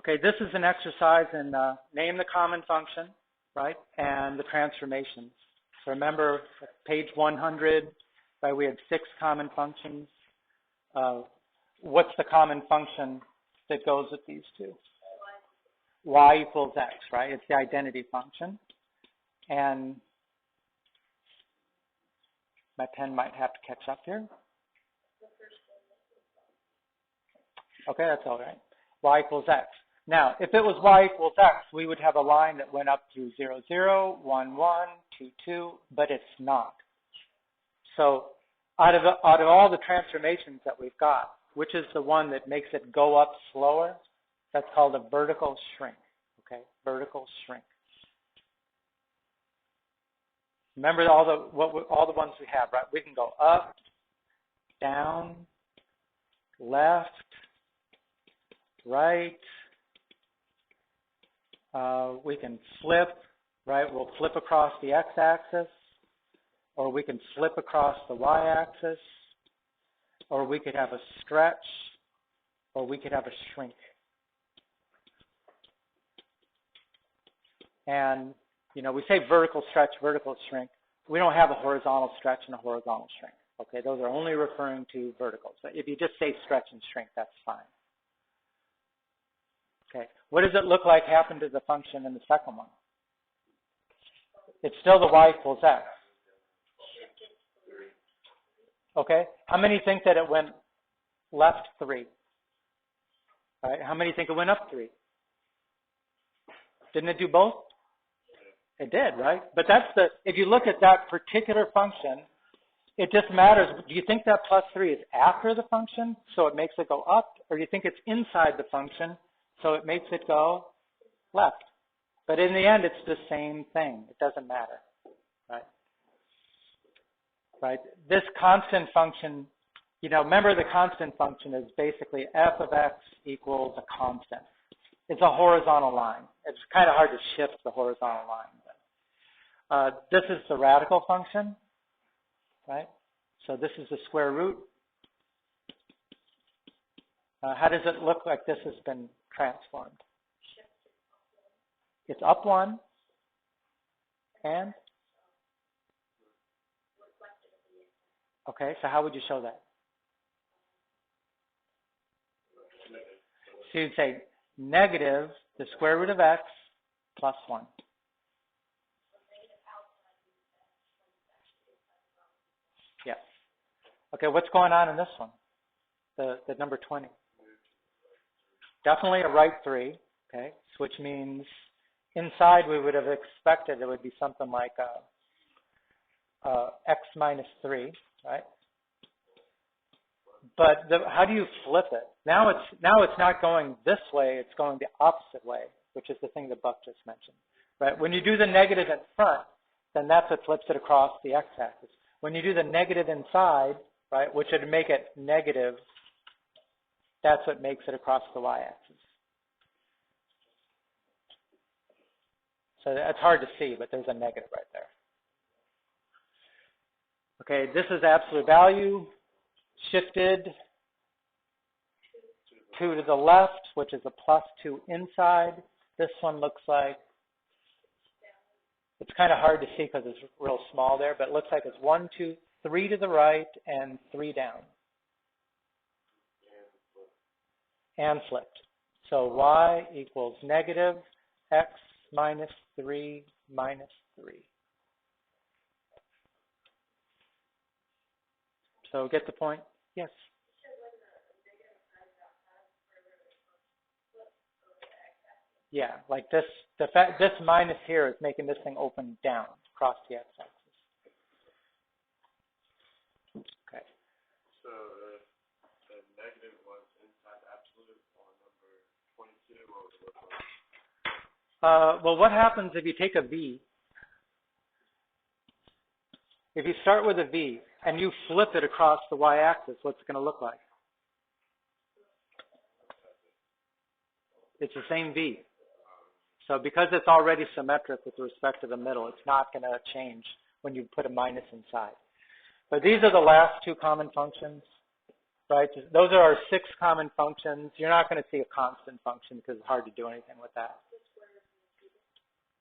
Okay, this is an exercise in name the common function, right, and the transformations. So remember, page 100, right, we had 6 common functions. What's the common function that goes with these two? Y equals X, right? It's the identity function. And my pen might have to catch up here. Okay, that's all right. Y equals X. Now, if it was Y equals X, we would have a line that went up through 0, 0, 1, 1, 2, 2, but it's not. So out of all the transformations that we've got, which is the one that makes it go up slower? That's called a vertical shrink, okay? Vertical shrink. Remember all the ones we have, right? We can go up, down, left, right. We can flip, right? We'll flip across the x-axis, or we can flip across the y-axis, or we could have a stretch, or we could have a shrink. And, you know, we say vertical stretch, vertical shrink. We don't have a horizontal stretch and a horizontal shrink. Okay, those are only referring to verticals. So if you just say stretch and shrink, that's fine. Okay, what does it look like happened to the function in the second one? It's still the y equals x. Okay, how many think that it went left 3? All right, how many think it went up 3? Didn't it do both? It did, right? But that's if you look at that particular function, it just matters. Do you think that plus 3 is after the function, so it makes it go up, or do you think it's inside the function, so it makes it go left? But in the end, it's the same thing. It doesn't matter, right? Right? This constant function, you know, remember the constant function is basically f of x equals a constant. It's a horizontal line. It's kind of hard to shift the horizontal line. This is the radical function, right? So this is the square root. How does it look like this has been transformed? It's up 1 and? Okay, so how would you show that? So you'd say negative the square root of x plus 1. Yes. Okay, what's going on in this one? The number 20. Definitely a right 3, okay, which means inside we would have expected it would be something like x minus 3, right? But how do you flip it? Now it's not going this way, it's going the opposite way, which is the thing that Buck just mentioned, right? When you do the negative in front, then that's what flips it across the x-axis. When you do the negative inside, right, which would make it negative, that's what makes it across the y-axis. So that's hard to see, but there's a negative right there. Okay, this is absolute value shifted 2 to the left, which is a plus 2 inside. This one looks like, it's kind of hard to see because it's real small there, but it looks like it's 1, 2, 3 to the right and 3 down. And flipped. So y equals negative x minus 3 minus 3. So get the point? Yes. Yeah, like this. This minus here is making this thing open down across the x-axis. Okay. So the negative was inside absolute or number 22, or was it? Well, what happens if you take a v? If you start with a v and you flip it across the y-axis, what's it going to look like? It's the same v. So because it's already symmetric with respect to the middle, it's not going to change when you put a minus inside. But these are the last 2 common functions, right? Those are our 6 common functions. You're not going to see a constant function because it's hard to do anything with that.